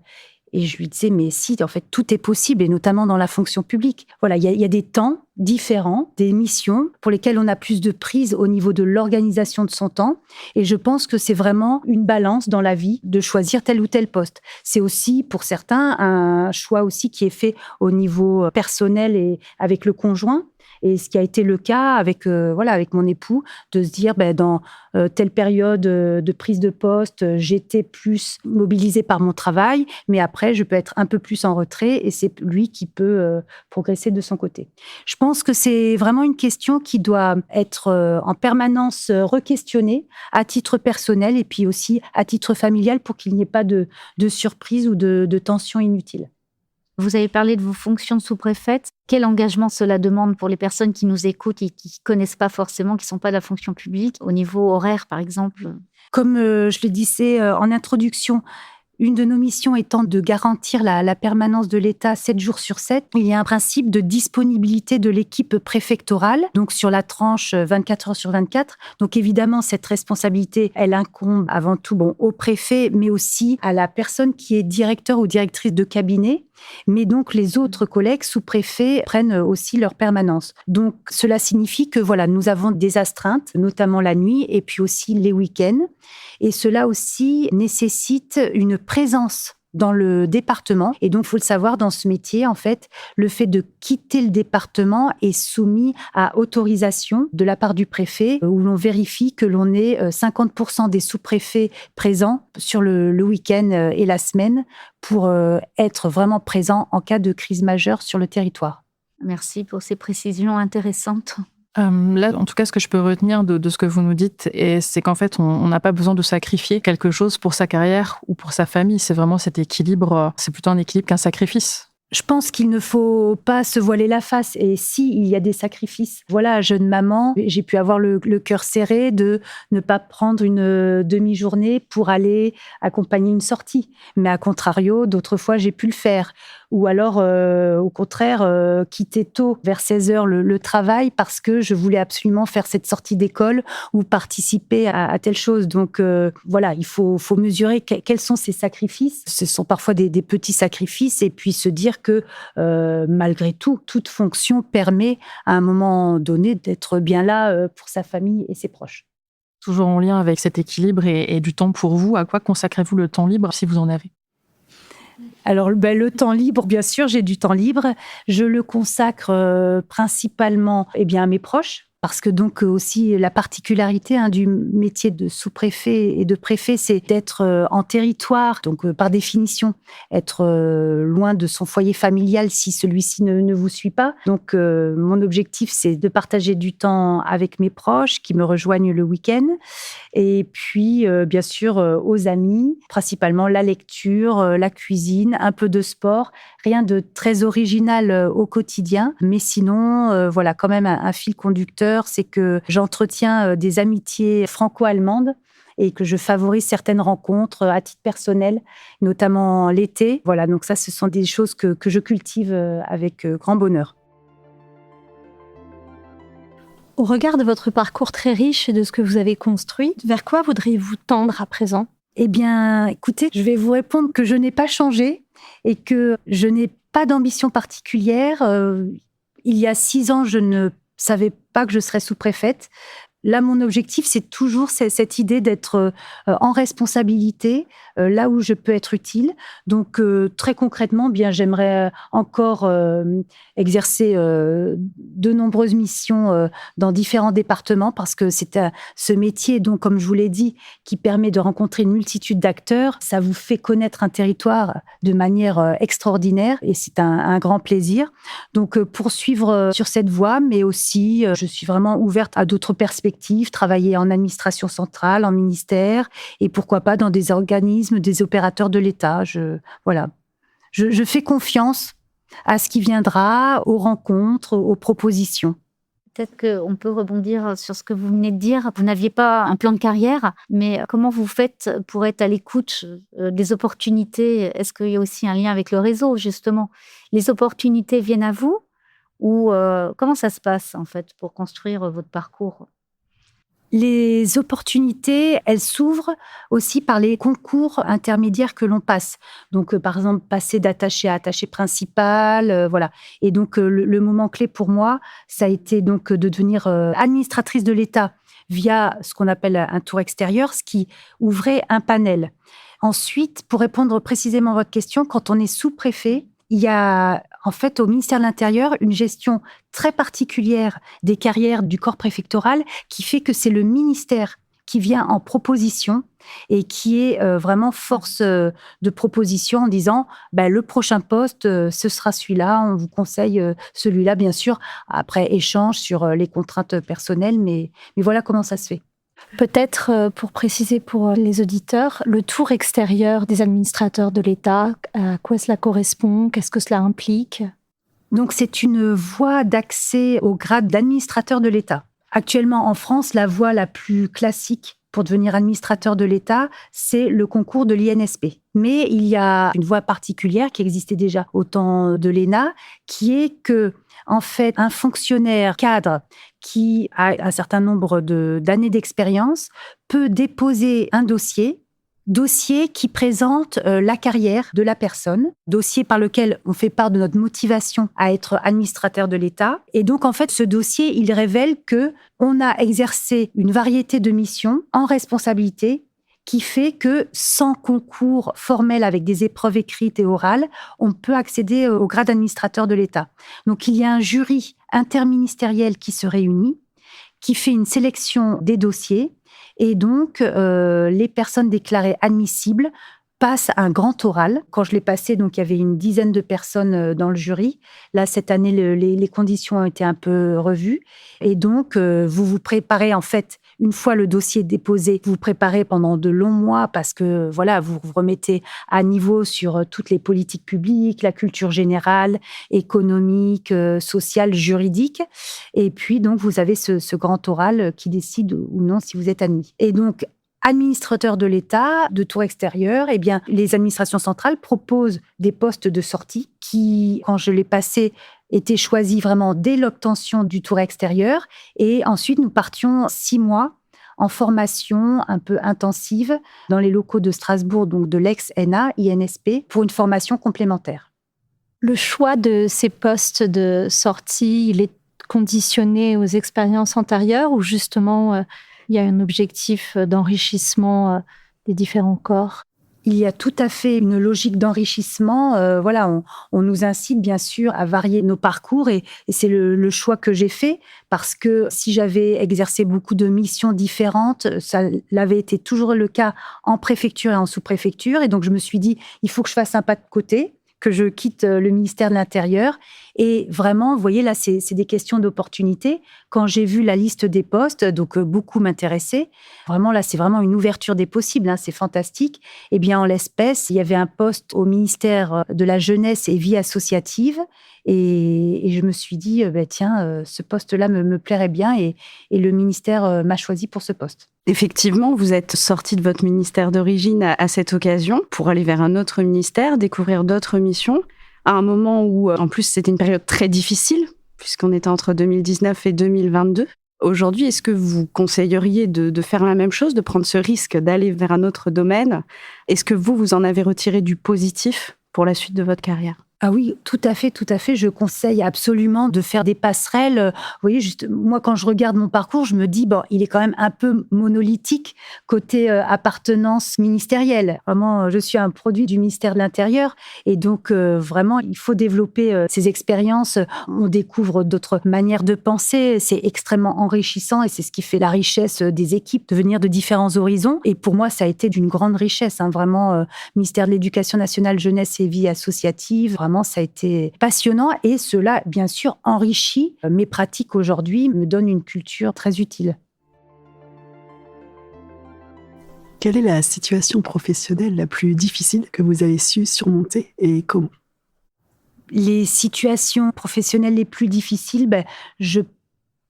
Et je lui disais, mais si, en fait, tout est possible, et notamment dans la fonction publique. Voilà, il y a des temps différents, des missions pour lesquelles on a plus de prise au niveau de l'organisation de son temps. Et je pense que c'est vraiment une balance dans la vie de choisir tel ou tel poste. C'est aussi, pour certains, un choix aussi qui est fait au niveau personnel et avec le conjoint. Et ce qui a été le cas avec mon époux, de se dire, dans telle période de prise de poste, j'étais plus mobilisée par mon travail, mais après, je peux être un peu plus en retrait et c'est lui qui peut progresser de son côté. Je pense que c'est vraiment une question qui doit être en permanence re-questionnée à titre personnel et puis aussi à titre familial pour qu'il n'y ait pas de surprise ou de tension inutile. Vous avez parlé de vos fonctions de sous-préfète. Quel engagement cela demande pour les personnes qui nous écoutent et qui ne connaissent pas forcément, qui ne sont pas de la fonction publique, au niveau horaire, par exemple ? Comme je le disais en introduction, une de nos missions étant de garantir la permanence de l'État 7 jours sur 7, il y a un principe de disponibilité de l'équipe préfectorale, donc sur la tranche 24 heures sur 24. Donc évidemment, cette responsabilité, elle incombe avant tout au préfet, mais aussi à la personne qui est directeur ou directrice de cabinet. Mais donc, les autres collègues sous-préfets prennent aussi leur permanence. Donc, cela signifie que nous avons des astreintes, notamment la nuit et puis aussi les week-ends. Et cela aussi nécessite une présence dans le département. Et donc, il faut le savoir, dans ce métier, en fait, le fait de quitter le département est soumis à autorisation de la part du préfet, où l'on vérifie que l'on ait 50% des sous-préfets présents sur le week-end et la semaine pour être vraiment présents en cas de crise majeure sur le territoire. Merci pour ces précisions intéressantes. Là, en tout cas, ce que je peux retenir de ce que vous nous dites, c'est qu'en fait, on n'a pas besoin de sacrifier quelque chose pour sa carrière ou pour sa famille. C'est vraiment cet équilibre, c'est plutôt un équilibre qu'un sacrifice. Je pense qu'il ne faut pas se voiler la face. Et si il y a des sacrifices, jeune maman, j'ai pu avoir le cœur serré de ne pas prendre une demi-journée pour aller accompagner une sortie. Mais à contrario, d'autres fois, j'ai pu le faire. Ou alors, au contraire, quitter tôt, vers 16 heures, le travail parce que je voulais absolument faire cette sortie d'école ou participer à telle chose. Donc, il faut mesurer quels sont ces sacrifices. Ce sont parfois des petits sacrifices et puis se dire dire que malgré tout, toute fonction permet à un moment donné d'être bien là pour sa famille et ses proches. Toujours en lien avec cet équilibre et du temps pour vous, à quoi consacrez-vous le temps libre si vous en avez ? Alors, le temps libre, bien sûr, j'ai du temps libre. Je le consacre principalement à mes proches. Parce que donc aussi la particularité du métier de sous-préfet et de préfet, c'est d'être en territoire, donc par définition, être loin de son foyer familial si celui-ci ne vous suit pas. Donc mon objectif, c'est de partager du temps avec mes proches qui me rejoignent le week-end. Et puis, bien sûr, aux amis, principalement la lecture, la cuisine, un peu de sport. Rien de très original au quotidien, mais sinon, voilà, quand même un fil conducteur, c'est que j'entretiens des amitiés franco-allemandes et que je favorise certaines rencontres à titre personnel, notamment l'été. Voilà, donc ça, ce sont des choses que je cultive avec grand bonheur. Au regard de votre parcours très riche et de ce que vous avez construit, vers quoi voudriez-vous tendre à présent ? Eh bien, écoutez, je vais vous répondre que je n'ai pas changé et que je n'ai pas d'ambition particulière. Il y a 6 ans, je ne savais pas que je serais sous-préfète. Là, mon objectif, c'est toujours cette idée d'être en responsabilité, là où je peux être utile. Donc, très concrètement, j'aimerais encore exercer de nombreuses missions dans différents départements parce que c'est ce métier, donc, comme je vous l'ai dit, qui permet de rencontrer une multitude d'acteurs. Ça vous fait connaître un territoire de manière extraordinaire et c'est un grand plaisir. Donc, poursuivre sur cette voie, mais aussi, je suis vraiment ouverte à d'autres perspectives, travailler en administration centrale, en ministère, et pourquoi pas dans des organismes, des opérateurs de l'État. Je fais confiance à ce qui viendra, aux rencontres, aux propositions. Peut-être qu'on peut rebondir sur ce que vous venez de dire. Vous n'aviez pas un plan de carrière, mais comment vous faites pour être à l'écoute des opportunités ? Est-ce qu'il y a aussi un lien avec le réseau, justement ? Les opportunités viennent à vous ou comment ça se passe, en fait, pour construire votre parcours ? Les opportunités, elles s'ouvrent aussi par les concours intermédiaires que l'on passe. Donc, par exemple, passer d'attaché à attaché principal, voilà. Et donc, le moment clé pour moi, ça a été donc de devenir administratrice de l'État via ce qu'on appelle un tour extérieur, ce qui ouvrait un panel. Ensuite, pour répondre précisément à votre question, quand on est sous-préfet, il y a en fait au ministère de l'Intérieur une gestion très particulière des carrières du corps préfectoral qui fait que c'est le ministère qui vient en proposition et qui est vraiment force de proposition en disant le prochain poste, ce sera celui-là, on vous conseille celui-là, bien sûr, après échange sur les contraintes personnelles, mais voilà comment ça se fait. Peut-être, pour préciser pour les auditeurs, le tour extérieur des administrateurs de l'État, à quoi cela correspond ? Qu'est-ce que cela implique ? Donc, c'est une voie d'accès au grade d'administrateur de l'État. Actuellement, en France, la voie la plus classique pour devenir administrateur de l'État, c'est le concours de l'INSP. Mais il y a une voie particulière qui existait déjà au temps de l'ENA, qui est que, en fait, un fonctionnaire cadre qui a un certain nombre d'années d'expérience peut déposer un dossier qui présente la carrière de la personne, dossier par lequel on fait part de notre motivation à être administrateur de l'État. Et donc, en fait, ce dossier, il révèle qu'on a exercé une variété de missions en responsabilité qui fait que, sans concours formel avec des épreuves écrites et orales, on peut accéder au grade d'administrateur de l'État. Donc, il y a un jury interministériel qui se réunit, qui fait une sélection des dossiers, et donc les personnes déclarées admissibles passent un grand oral. Quand je l'ai passé, donc il y avait une dizaine de personnes dans le jury. Là, cette année, les conditions ont été un peu revues. Et donc, vous vous préparez, en fait, une fois le dossier déposé, vous vous préparez pendant de longs mois parce que, voilà, vous vous remettez à niveau sur toutes les politiques publiques, la culture générale, économique, sociale, juridique. Et puis, donc, vous avez ce grand oral qui décide ou non si vous êtes admis. Et donc, administrateur de l'État, de tour extérieur, eh bien, les administrations centrales proposent des postes de sortie qui, quand je l'ai passé, étaient choisis vraiment dès l'obtention du tour extérieur. Et ensuite, nous partions 6 mois en formation un peu intensive dans les locaux de Strasbourg, donc de l'ex-ENA, INSP, pour une formation complémentaire. Le choix de ces postes de sortie, il est conditionné aux expériences antérieures ou justement il y a un objectif d'enrichissement des différents corps? Il y a tout à fait une logique d'enrichissement. On nous incite bien sûr à varier nos parcours et c'est le choix que j'ai fait parce que si j'avais exercé beaucoup de missions différentes, ça l'avait été toujours le cas en préfecture et en sous-préfecture. Et donc je me suis dit, il faut que je fasse un pas de côté, que je quitte le ministère de l'Intérieur. Et vraiment, vous voyez, là, c'est des questions d'opportunité. Quand j'ai vu la liste des postes, donc beaucoup m'intéressaient. Vraiment, là, c'est vraiment une ouverture des possibles. Hein, c'est fantastique. Eh bien, en l'espèce, il y avait un poste au ministère de la Jeunesse et Vie associative. Et je me suis dit, ce poste-là me plairait bien. Et le ministère m'a choisi pour ce poste. Effectivement, vous êtes sorti de votre ministère d'origine à cette occasion pour aller vers un autre ministère, découvrir d'autres missions, à un moment où, en plus, c'était une période très difficile, puisqu'on était entre 2019 et 2022. Aujourd'hui, est-ce que vous conseilleriez de faire la même chose, de prendre ce risque d'aller vers un autre domaine? Est-ce que vous en avez retiré du positif pour la suite de votre carrière? Ah oui, tout à fait. Je conseille absolument de faire des passerelles. Vous voyez, juste, moi, quand je regarde mon parcours, je me dis, il est quand même un peu monolithique côté appartenance ministérielle. Vraiment, je suis un produit du ministère de l'Intérieur. Et donc, vraiment, il faut développer ces expériences. On découvre d'autres manières de penser. C'est extrêmement enrichissant et c'est ce qui fait la richesse des équipes, de venir de différents horizons. Et pour moi, ça a été d'une grande richesse. Vraiment, ministère de l'Éducation nationale, jeunesse et vie associative. Vraiment, ça a été passionnant et cela, bien sûr, enrichit mes pratiques aujourd'hui, me donne une culture très utile. Quelle est la situation professionnelle la plus difficile que vous avez su surmonter et comment? Les situations professionnelles les plus difficiles, je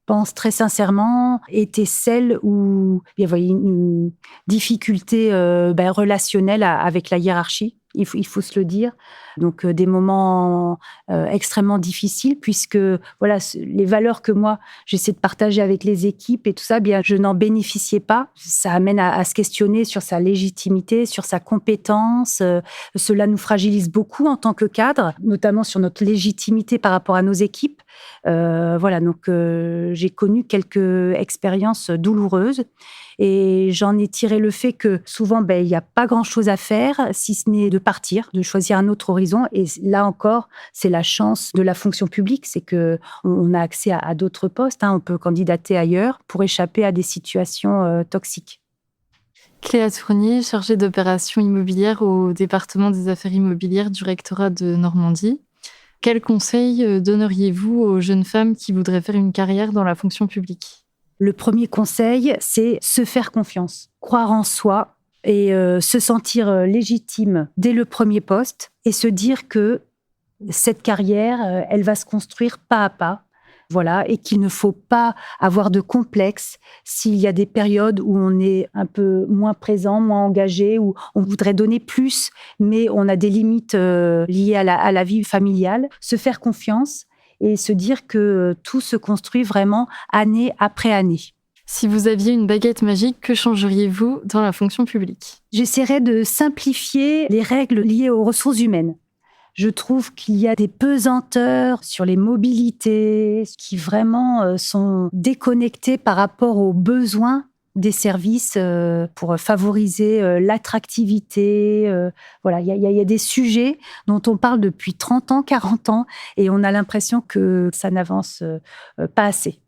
pense très sincèrement, étaient celles où il y avait une difficulté relationnelle avec la hiérarchie. Il faut se le dire. Donc, des moments extrêmement difficiles puisque voilà, les valeurs que moi, j'essaie de partager avec les équipes et tout ça, bien, je n'en bénéficiais pas. Ça amène à se questionner sur sa légitimité, sur sa compétence. Cela nous fragilise beaucoup en tant que cadre, notamment sur notre légitimité par rapport à nos équipes. Donc j'ai connu quelques expériences douloureuses et j'en ai tiré le fait que souvent, il n'y a pas grand-chose à faire si ce n'est de partir, de choisir un autre horizon. Et là encore, c'est la chance de la fonction publique, c'est qu'on a accès à d'autres postes. On peut candidater ailleurs pour échapper à des situations toxiques. Cléa Tournier, chargée d'opérations immobilières au département des affaires immobilières du rectorat de Normandie. Quels conseils donneriez-vous aux jeunes femmes qui voudraient faire une carrière dans la fonction publique? Le premier conseil, c'est se faire confiance, croire en soi et se sentir légitime dès le premier poste et se dire que cette carrière, elle va se construire pas à pas. Voilà, et qu'il ne faut pas avoir de complexe s'il y a des périodes où on est un peu moins présent, moins engagé, où on voudrait donner plus, mais on a des limites liées à la vie familiale. Se faire confiance et se dire que tout se construit vraiment année après année. Si vous aviez une baguette magique, que changeriez-vous dans la fonction publique? J'essaierais de simplifier les règles liées aux ressources humaines. Je trouve qu'il y a des pesanteurs sur les mobilités qui vraiment sont déconnectées par rapport aux besoins des services pour favoriser l'attractivité. Il y a des sujets dont on parle depuis 30 ans, 40 ans et on a l'impression que ça n'avance pas assez.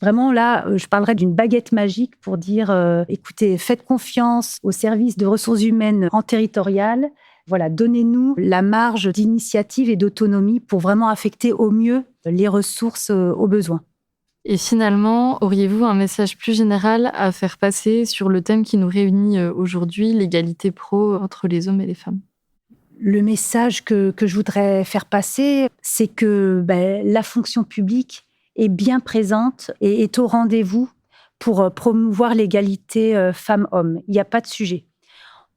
Vraiment, là, je parlerais d'une baguette magique pour dire, écoutez, faites confiance aux services de ressources humaines en territorial. Voilà, donnez-nous la marge d'initiative et d'autonomie pour vraiment affecter au mieux les ressources aux besoins. Et finalement, auriez-vous un message plus général à faire passer sur le thème qui nous réunit aujourd'hui, l'égalité pro entre les hommes et les femmes? Le message que je voudrais faire passer, c'est que la fonction publique est bien présente et est au rendez-vous pour promouvoir l'égalité femmes-hommes. Il n'y a pas de sujet.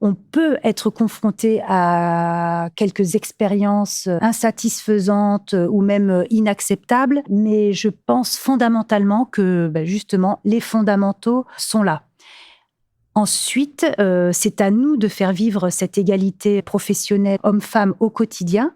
On peut être confronté à quelques expériences insatisfaisantes ou même inacceptables, mais je pense fondamentalement que justement les fondamentaux sont là. Ensuite, c'est à nous de faire vivre cette égalité professionnelle homme-femme au quotidien.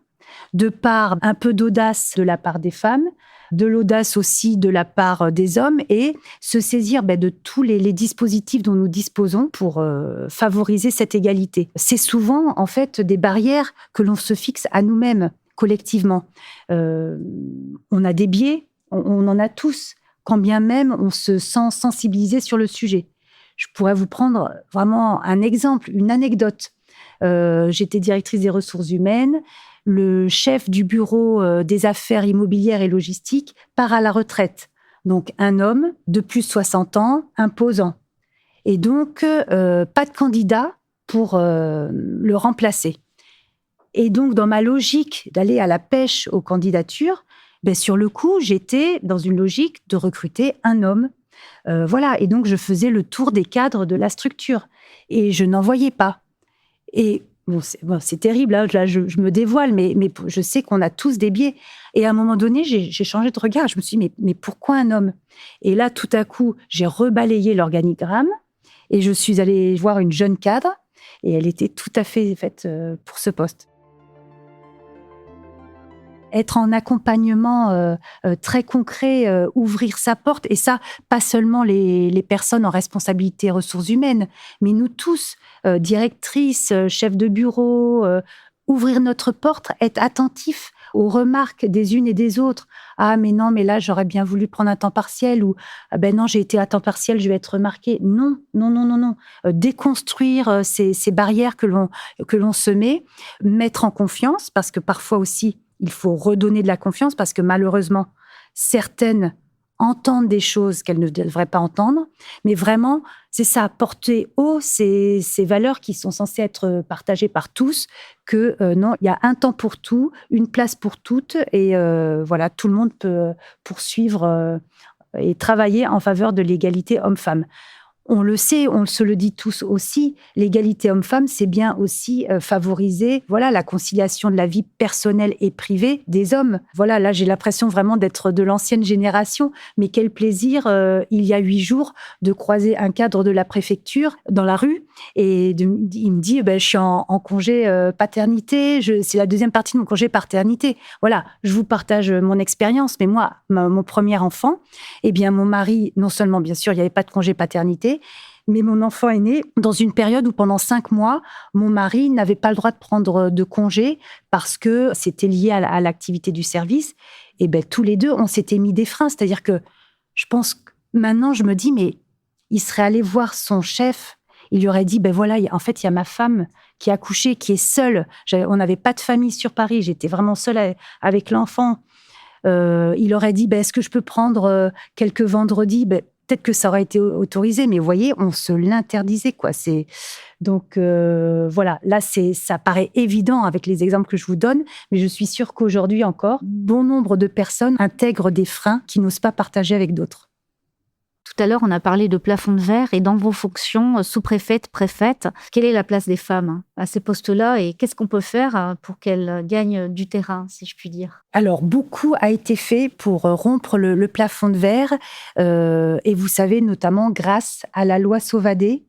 de par un peu d'audace de la part des femmes, de l'audace aussi de la part des hommes, et se saisir de tous les dispositifs dont nous disposons pour favoriser cette égalité. C'est souvent, en fait, des barrières que l'on se fixe à nous-mêmes, collectivement. On a des biais, on en a tous, quand bien même on se sent sensibilisé sur le sujet. Je pourrais vous prendre vraiment un exemple, une anecdote. J'étais directrice des ressources humaines. Le chef du bureau des affaires immobilières et logistiques part à la retraite. Donc, un homme de plus de 60 ans, imposant. Et donc, pas de candidat pour le remplacer. Et donc, dans ma logique d'aller à la pêche aux candidatures, sur le coup, j'étais dans une logique de recruter un homme. Voilà. Et donc, je faisais le tour des cadres de la structure. Et je n'en voyais pas. Et c'est terrible, hein, là, je me dévoile, mais je sais qu'on a tous des biais. Et à un moment donné, j'ai changé de regard. Je me suis dit, mais pourquoi un homme ? Et là, tout à coup, j'ai rebalayé l'organigramme et je suis allée voir une jeune cadre et elle était tout à fait faite pour ce poste. Être en accompagnement très concret, ouvrir sa porte, et ça, pas seulement les personnes en responsabilité ressources humaines, mais nous tous, directrices, chefs de bureau, ouvrir notre porte, être attentifs aux remarques des unes et des autres. Ah, mais non, mais là, j'aurais bien voulu prendre un temps partiel, ou ah ben non, j'ai été à temps partiel, je vais être remarquée. Non. Déconstruire ces barrières que l'on se met, mettre en confiance, parce que parfois aussi, il faut redonner de la confiance, parce que malheureusement, certaines entendent des choses qu'elles ne devraient pas entendre. Mais vraiment, c'est ça, porter haut ces valeurs qui sont censées être partagées par tous, que non, il y a un temps pour tout, une place pour toutes, et voilà, tout le monde peut poursuivre et travailler en faveur de l'égalité homme-femme. On le sait, on se le dit tous aussi, l'égalité homme-femme, c'est bien aussi favoriser la conciliation de la vie personnelle et privée des hommes. Voilà, là, j'ai l'impression vraiment d'être de l'ancienne génération, mais quel plaisir, il y a 8 jours, de croiser un cadre de la préfecture dans la rue, et il me dit, je suis en congé paternité, c'est la deuxième partie de mon congé paternité. Voilà, je vous partage mon expérience, mais moi, mon premier enfant, mon mari, non seulement, bien sûr, il n'y avait pas de congé paternité, mais mon enfant est né dans une période où pendant 5 mois, mon mari n'avait pas le droit de prendre de congé parce que c'était lié à l'activité du service. Et tous les deux, on s'était mis des freins. C'est-à-dire que je pense que maintenant, je me dis, mais il serait allé voir son chef, il lui aurait dit, en fait, il y a ma femme qui a accouché, qui est seule. On n'avait pas de famille sur Paris, j'étais vraiment seule avec l'enfant. Il aurait dit, est-ce que je peux prendre quelques vendredis ? Peut-être que ça aurait été autorisé, mais vous voyez, on se l'interdisait, quoi. Donc, là, ça paraît évident avec les exemples que je vous donne, mais je suis sûre qu'aujourd'hui encore, bon nombre de personnes intègrent des freins qu'ils n'osent pas partager avec d'autres. Tout à l'heure, on a parlé de plafond de verre, et dans vos fonctions, sous-préfète, préfète, quelle est la place des femmes à ces postes-là, et qu'est-ce qu'on peut faire pour qu'elles gagnent du terrain, si je puis dire ? Alors, beaucoup a été fait pour rompre le plafond de verre, et vous savez, notamment grâce à la loi Sauvadet.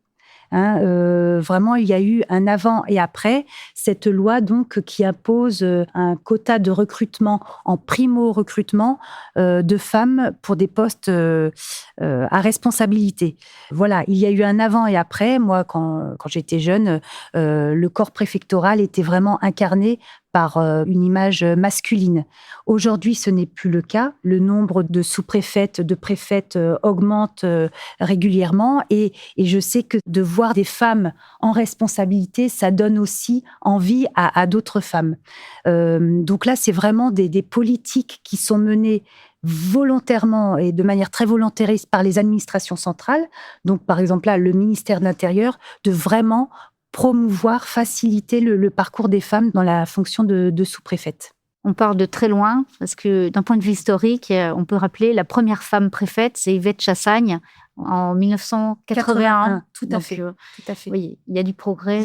Vraiment, il y a eu un avant et après. Cette loi, donc, qui impose un quota de recrutement en primo-recrutement de femmes pour des postes à responsabilité. Voilà, il y a eu un avant et après. Moi, quand j'étais jeune, le corps préfectoral était vraiment incarné par une image masculine. Aujourd'hui, ce n'est plus le cas. Le nombre de sous-préfètes, de préfètes augmente régulièrement, et je sais que de voir des femmes en responsabilité, ça donne aussi envie à d'autres femmes. Donc là, c'est vraiment des politiques qui sont menées volontairement et de manière très volontariste par les administrations centrales. Donc, par exemple, là, le ministère de l'Intérieur, de vraiment promouvoir, faciliter le parcours des femmes dans la fonction de sous-préfète. On part de très loin, parce que d'un point de vue historique, on peut rappeler la première femme préfète, c'est Yvette Chassagne, en 1981. Tout à fait. Oui, il y a du progrès.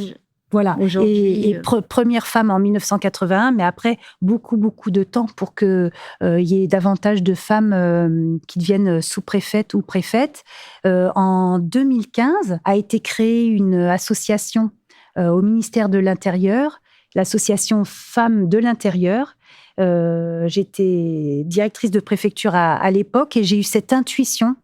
Voilà, et première femme en 1981, mais après, beaucoup de temps pour qu'il y ait davantage de femmes qui deviennent sous-préfètes ou préfètes. En 2015, a été créée une association au ministère de l'Intérieur, l'association Femmes de l'Intérieur. J'étais directrice de préfecture à l'époque et j'ai eu cette intuition.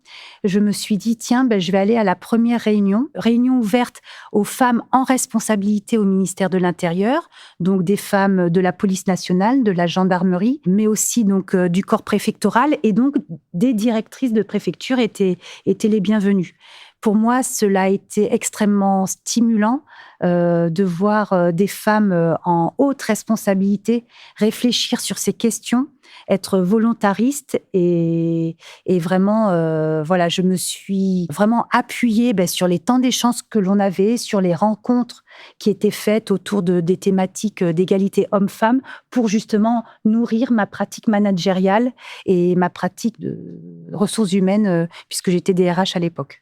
Je me suis dit, tiens, je vais aller à la première réunion ouverte aux femmes en responsabilité au ministère de l'Intérieur, donc des femmes de la police nationale, de la gendarmerie, mais aussi donc du corps préfectoral, et donc des directrices de préfecture étaient les bienvenues. Pour moi, cela a été extrêmement stimulant de voir des femmes en haute responsabilité réfléchir sur ces questions, être volontariste et vraiment, je me suis vraiment appuyée sur les temps d'échange que l'on avait, sur les rencontres qui étaient faites autour des thématiques d'égalité homme-femme pour justement nourrir ma pratique managériale et ma pratique de ressources humaines puisque j'étais DRH à l'époque.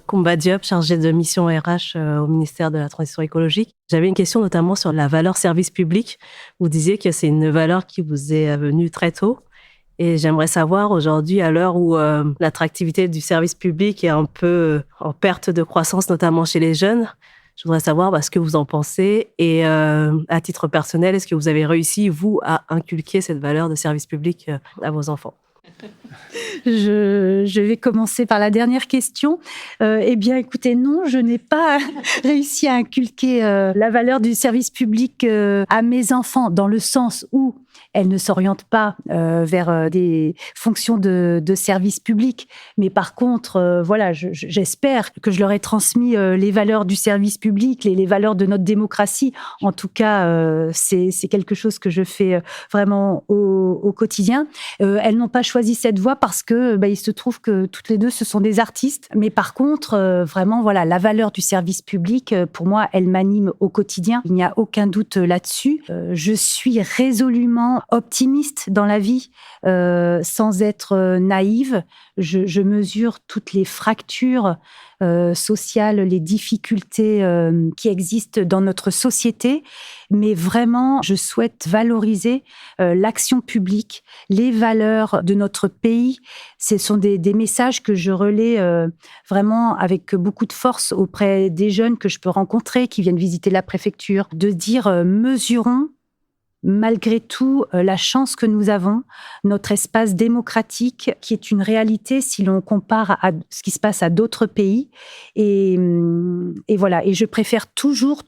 Koumba Diop, chargée de mission RH au ministère de la Transition écologique. J'avais une question notamment sur la valeur service public. Vous disiez que c'est une valeur qui vous est venue très tôt. Et j'aimerais savoir aujourd'hui, à l'heure où l'attractivité du service public est un peu en perte de croissance, notamment chez les jeunes, je voudrais savoir ce que vous en pensez. Et à titre personnel, est-ce que vous avez réussi, vous, à inculquer cette valeur de service public à vos enfants ? Je vais commencer par la dernière question. Eh bien, écoutez, non, je n'ai pas réussi à inculquer la valeur du service public à mes enfants, dans le sens où elles ne s'orientent pas vers des fonctions de service public. Mais par contre, j'espère que je leur ai transmis les valeurs du service public, les valeurs de notre démocratie. En tout cas, c'est quelque chose que je fais vraiment au quotidien. Elles n'ont pas choisi cette voie parce que il se trouve que toutes les deux, ce sont des artistes. Mais par contre, vraiment, la valeur du service public, pour moi, elle m'anime au quotidien. Il n'y a aucun doute là-dessus. Je suis résolument optimiste dans la vie, sans être naïve. Je mesure toutes les fractures sociales, les difficultés qui existent dans notre société, mais vraiment, je souhaite valoriser l'action publique, les valeurs de notre pays. Ce sont des messages que je relais vraiment avec beaucoup de force auprès des jeunes que je peux rencontrer, qui viennent visiter la préfecture, de dire mesurons malgré tout la chance que nous avons, notre espace démocratique qui est une réalité si l'on compare à ce qui se passe à d'autres pays. Et je préfère toujours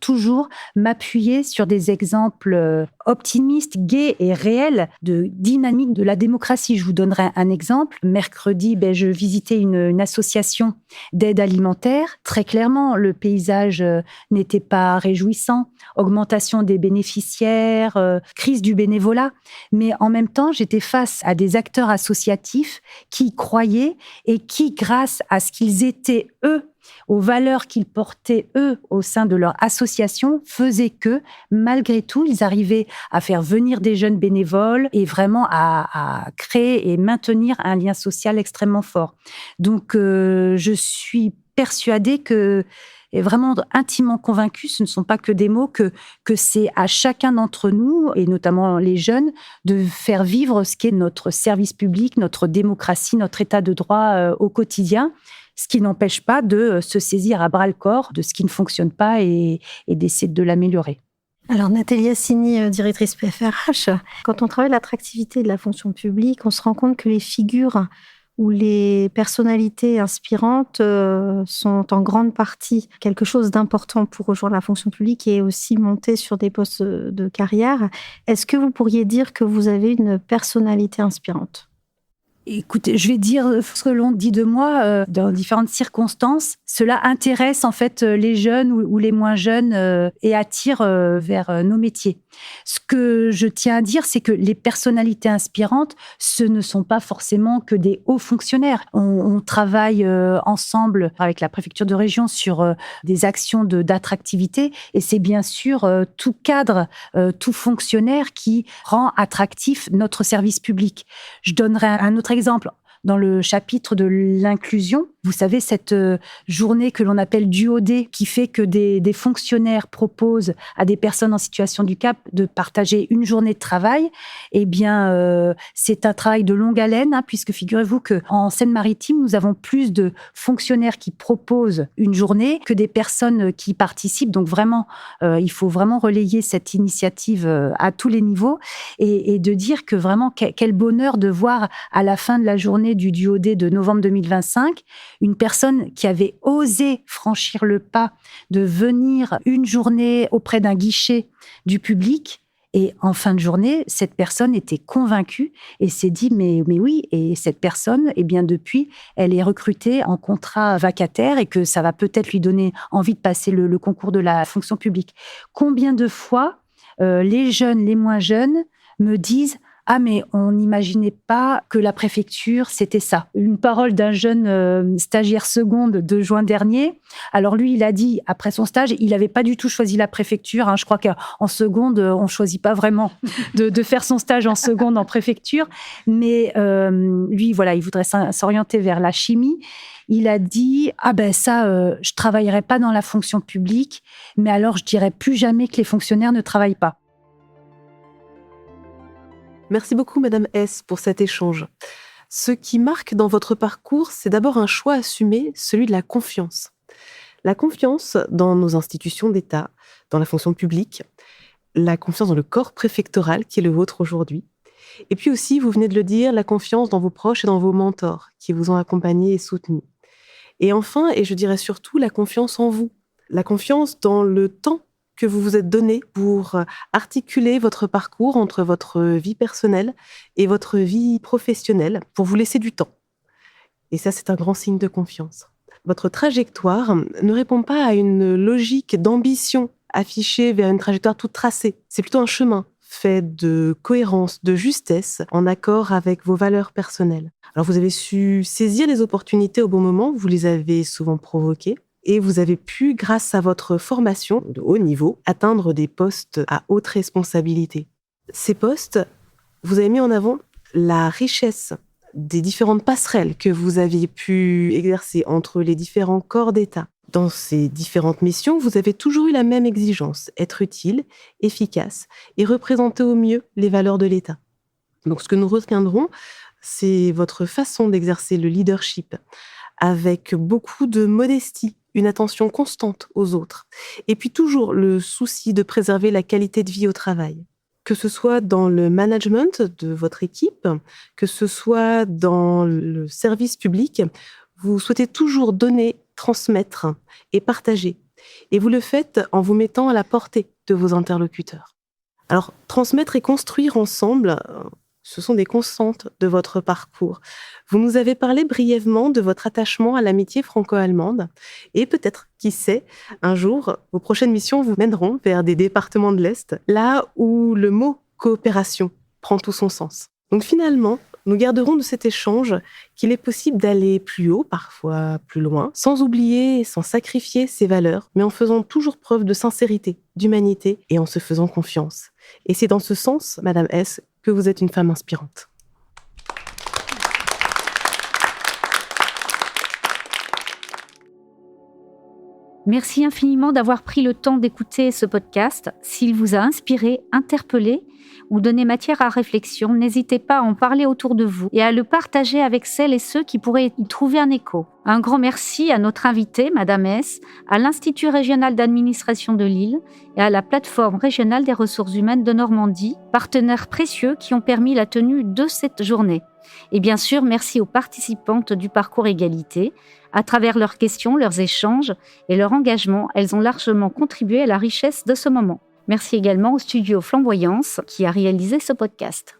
m'appuyer sur des exemples optimistes, gais et réels de dynamique de la démocratie. Je vous donnerai un exemple. Mercredi, je visitais une association d'aide alimentaire. Très clairement, le paysage n'était pas réjouissant. Augmentation des bénéficiaires, crise du bénévolat, mais en même temps, j'étais face à des acteurs associatifs qui y croyaient et qui, grâce à ce qu'ils étaient, eux, aux valeurs qu'ils portaient, eux, au sein de leur association, faisaient que, malgré tout, ils arrivaient à faire venir des jeunes bénévoles et vraiment à créer et maintenir un lien social extrêmement fort. Donc, je suis persuadée que et vraiment intimement convaincue, ce ne sont pas que des mots, que c'est à chacun d'entre nous, et notamment les jeunes, de faire vivre ce qu'est notre service public, notre démocratie, notre état de droit au quotidien, ce qui n'empêche pas de se saisir à bras-le-corps de ce qui ne fonctionne pas et d'essayer de l'améliorer. Alors Nathalie Assini, directrice PFRH, quand on travaille l'attractivité de la fonction publique, on se rend compte que les figures où les personnalités inspirantes sont en grande partie quelque chose d'important pour rejoindre la fonction publique et aussi monter sur des postes de carrière. Est-ce que vous pourriez dire que vous avez une personnalité inspirante ? Écoutez, je vais dire ce que l'on dit de moi dans différentes circonstances. Cela intéresse en fait les jeunes ou les moins jeunes et attire vers nos métiers. Ce que je tiens à dire, c'est que les personnalités inspirantes, ce ne sont pas forcément que des hauts fonctionnaires. On travaille ensemble avec la préfecture de région sur des actions d'attractivité et c'est bien sûr tout cadre, tout fonctionnaire qui rend attractif notre service public. Je donnerai un autre exemple. Dans le chapitre de l'inclusion, Vous savez, cette journée que l'on appelle duodé, qui fait que des fonctionnaires proposent à des personnes en situation de handicap de partager une journée de travail. Eh bien, c'est un travail de longue haleine, puisque figurez-vous qu'en Seine-Maritime, nous avons plus de fonctionnaires qui proposent une journée que des personnes qui participent. Donc vraiment, il faut vraiment relayer cette initiative à tous les niveaux et de dire que vraiment, quel bonheur de voir à la fin de la journée du duodé de novembre 2025, une personne qui avait osé franchir le pas de venir une journée auprès d'un guichet du public. Et en fin de journée, cette personne était convaincue et s'est dit mais oui. Et cette personne, eh bien depuis, elle est recrutée en contrat vacataire et que ça va peut-être lui donner envie de passer le concours de la fonction publique. Combien de fois les jeunes, les moins jeunes me disent « Ah, mais on n'imaginait pas que la préfecture, c'était ça ». Une parole d'un jeune stagiaire seconde de juin dernier. Alors lui, il a dit, après son stage, il n'avait pas du tout choisi la préfecture. Je crois qu'en seconde, on ne choisit pas vraiment de faire son stage en seconde en préfecture. Mais lui, voilà, il voudrait s'orienter vers la chimie. Il a dit « Ah ben ça, je ne travaillerai pas dans la fonction publique, mais alors je dirai plus jamais que les fonctionnaires ne travaillent pas ». Merci beaucoup, Madame S, pour cet échange. Ce qui marque dans votre parcours, c'est d'abord un choix assumé, celui de la confiance. La confiance dans nos institutions d'État, dans la fonction publique, la confiance dans le corps préfectoral qui est le vôtre aujourd'hui. Et puis aussi, vous venez de le dire, la confiance dans vos proches et dans vos mentors qui vous ont accompagné et soutenu. Et enfin, et je dirais surtout, la confiance en vous. La confiance dans le temps que vous vous êtes donné pour articuler votre parcours entre votre vie personnelle et votre vie professionnelle, pour vous laisser du temps. Et ça, c'est un grand signe de confiance. Votre trajectoire ne répond pas à une logique d'ambition affichée vers une trajectoire toute tracée. C'est plutôt un chemin fait de cohérence, de justesse, en accord avec vos valeurs personnelles. Alors, vous avez su saisir les opportunités au bon moment, vous les avez souvent provoquées, et vous avez pu, grâce à votre formation de haut niveau, atteindre des postes à haute responsabilité. Ces postes, vous avez mis en avant la richesse des différentes passerelles que vous aviez pu exercer entre les différents corps d'État. Dans ces différentes missions, vous avez toujours eu la même exigence, être utile, efficace et représenter au mieux les valeurs de l'État. Donc ce que nous retiendrons, c'est votre façon d'exercer le leadership avec beaucoup de modestie, une attention constante aux autres, et puis toujours le souci de préserver la qualité de vie au travail. Que ce soit dans le management de votre équipe, que ce soit dans le service public, vous souhaitez toujours donner, transmettre et partager. Et vous le faites en vous mettant à la portée de vos interlocuteurs. Alors, transmettre et construire ensemble, ce sont des constantes de votre parcours. Vous nous avez parlé brièvement de votre attachement à l'amitié franco-allemande et peut-être, qui sait, un jour, vos prochaines missions vous mèneront vers des départements de l'Est, là où le mot coopération prend tout son sens. Donc finalement, nous garderons de cet échange qu'il est possible d'aller plus haut, parfois plus loin, sans oublier et sans sacrifier ses valeurs, mais en faisant toujours preuve de sincérité, d'humanité et en se faisant confiance. Et c'est dans ce sens, Madame S, que vous êtes une femme inspirante. Merci infiniment d'avoir pris le temps d'écouter ce podcast. S'il vous a inspiré, interpellé ou donné matière à réflexion, n'hésitez pas à en parler autour de vous et à le partager avec celles et ceux qui pourraient y trouver un écho. Un grand merci à notre invitée, Madame S, à l'Institut régional d'administration de Lille et à la plateforme régionale des ressources humaines de Normandie, partenaires précieux qui ont permis la tenue de cette journée. Et bien sûr, merci aux participantes du parcours égalité. À travers leurs questions, leurs échanges et leur engagement, elles ont largement contribué à la richesse de ce moment. Merci également au studio Flamboyance qui a réalisé ce podcast.